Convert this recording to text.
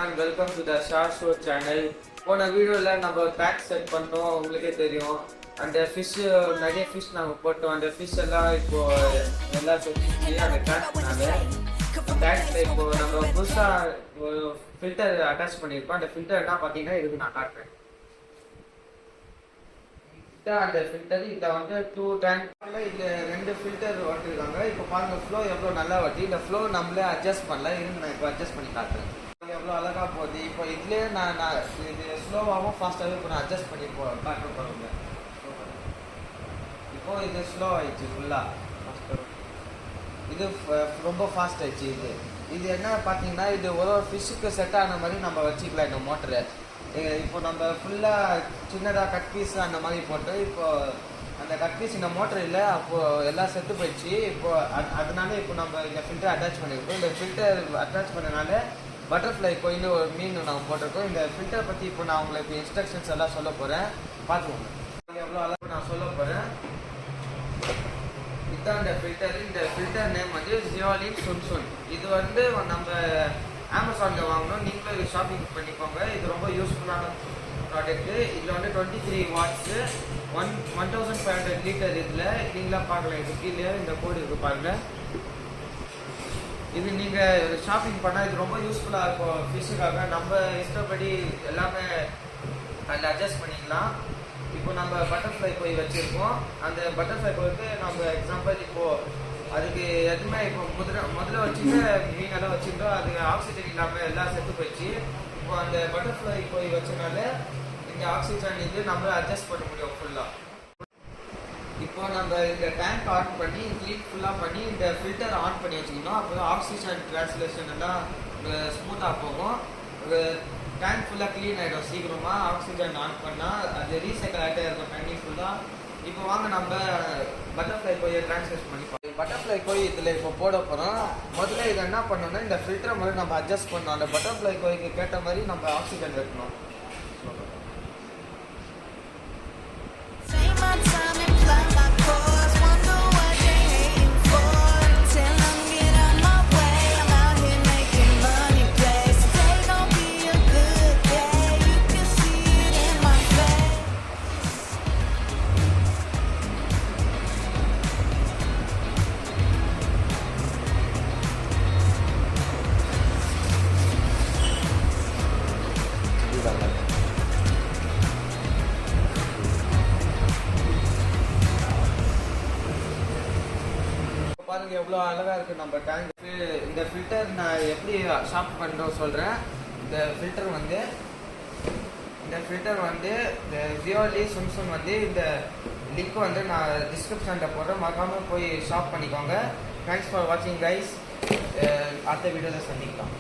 and welcome to the Shah Show channel. போன வீடியோல நம்ம பேக் செட் பண்ணோம், உங்களுக்கே தெரியும். அந்த ஃபிஷ் நிறைய ஃபிஷ் நாங்கள் போட்டோம். அந்த ஃபிஷ் எல்லாம் இப்போ எல்லா செட் அந்த டேக்ஸில் இப்போ நம்ம புதுசாக ஒரு ஃபில்டர் அட்டாச் பண்ணியிருக்கோம். அந்த ஃபில்டர் என்ன பார்த்தீங்கன்னா இதுக்கு நான் காட்டுறேன். அந்த ஃபில்டர் இதில் வந்து 2 டேங்க்ல இதில் 2 ஃபில்டர் ஓட்டிருக்காங்க. இப்போ பாருங்க ஃப்ளோ எவ்வளோ நல்லா வட்டி. இந்த ஃப்ளோ நம்மளே அட்ஜஸ்ட் பண்ணல. இருந்து நான் இப்போ அட்ஜஸ்ட் பண்ணி காட்டுறேன். எவ்வளோ அழகாக போகுது. இப்போ இதுலேயே நான் இது ஸ்லோவாகவும் ஃபாஸ்ட்டாகவும் இப்போ நான் அட்ஜஸ்ட் பண்ணி காட்டுறேன் பாருங்க. இப்போ இது ஸ்லோ ஆயிடுச்சு ஃபுல்லாக. இது ரொம்ப ஃபாஸ்ட் ஆயிடுச்சு. இது என்ன பார்த்தீங்கன்னா இது ஒரு ஃபிஷ்ஷுக்கு செட் ஆன மாதிரி நம்ம வச்சுக்கலாம் இந்த மோட்டரு. இப்போ நம்ம ஃபுல்லாக சின்னதாக கட் பீஸ் அந்த மாதிரி போட்டு இப்போ அந்த கட் பீஸ் இந்த மோட்டர் இல்லை, அப்போது எல்லாம் செத்து போயிடுச்சு. இப்போ அதனால இப்போ நம்ம இந்த ஃபில்டர் அட்டாச் பண்ணியிருக்கோம். இந்த ஃபில்டர் அட்டாச் பண்ணனால பட்டர்ஃப்ளை கோயின்னு ஒரு மீன் நாங்கள் போட்டிருக்கோம். இந்த ஃபில்டர் பற்றி இப்போ நான் உங்களுக்கு இன்ஸ்ட்ரக்ஷன்ஸ் எல்லாம் சொல்ல போகிறேன், பார்த்துக்கோங்க. எவ்வளோ அளவு நான் சொல்ல போகிறேன். இதுதான் இந்த ஃபில்டர் நேம் வந்து ஜியோலின் சுன்சுன். இது வந்து நம்ம அமேசானில் வாங்கணும். நீங்களும் இது ஷாப்பிங் பண்ணிக்கோங்க. இது ரொம்ப யூஸ்ஃபுல்லான ப்ராடக்ட்டு. இதில் வந்து 23 வாட்ஸு 1500 லிட்டர். இதில் நீங்களாம் பார்க்கலாம். இது கீழே இந்த கோடு இருக்குது பாருங்கள். இது நீங்கள் ஷாப்பிங் பண்ணால் இது ரொம்ப யூஸ்ஃபுல்லாக இருக்கும். ஃபிஷ்ஷுக்காக நம்ம இஷ்டப்படி எல்லாமே அதில் அட்ஜஸ்ட் பண்ணிக்கலாம். இப்போ நம்ம பட்டர்ஃப்ளை கோய் வச்சுருக்கோம். அந்த பட்டர்ஃப்ளை கோய்க்கு நம்ம எக்ஸாம்பிள் இப்போது அதுக்கு எதுவுமே இப்போ முதல்ல வச்சுட்டு மீனெல்லாம் வச்சுருந்தோம். அது ஆக்சிஜன் இல்லாமல் எல்லாம் செத்து போயிடுச்சு. இப்போ அந்த பட்டர்ஃப்ளை கோய் வச்சனால இந்த ஆக்சிஜன் இது நம்மளால் அட்ஜஸ்ட் பண்ண முடியும் ஃபுல்லாக. இப்போ நம்ம இந்த டேங்க் ஆன் பண்ணி க்ளீன் ஃபுல்லாக பண்ணி இந்த ஃபில்டர் ஆன் பண்ணி வச்சுக்கணும். அப்போ தான் ஆக்சிஜன் ட்ரான்ஸ்லேஷன் எல்லாம் ஸ்மூத்தாக போகும். டேங்க் ஃபுல்லாக க்ளீன் ஆகிடும் சீக்கிரமாக. ஆக்சிஜன் ஆன் பண்ணால் அது ரீசைக்கிள் ஆகிட்டே இருக்கும் தண்ணி ஃபுல்லாக. இப்போ வாங்க நம்ம பட்டர்ஃப்ளை கோயை ட்ரான்ஸ்லேட் பண்ணிப்போம். பட்டர்ஃப்ளை கோய் இதில் இப்போ போட போகிறோம். முதல்ல இதை என்ன பண்ணோன்னா இந்த ஃபில்டரை மாதிரி நம்ம அட்ஜஸ்ட் பண்ணோம். அந்த பட்டர்ஃப்ளை கோய்க்கு கேட்ட மாதிரி நம்ம ஆக்சிஜன் வைக்கணும். பாருங்க எவ்வளோ அழகாக இருக்குது நம்ம டேங்க். இந்த ஃபில்டர் நான் எப்படி ஷாப் பண்ணுறோம் சொல்கிறேன். இந்த ஃபில்டர் வந்து இந்த ஜியோலி சுன்சுன் வந்து இந்த லிங்க் வந்து நான் டிஸ்கிரிப்ஷனில் போடுறேன். மறக்காமல் போய் ஷாப் பண்ணிக்கோங்க. தேங்க்ஸ் ஃபார் வாட்சிங் கைஸ். அடுத்த வீடியோவில் சந்திக்கலாம்.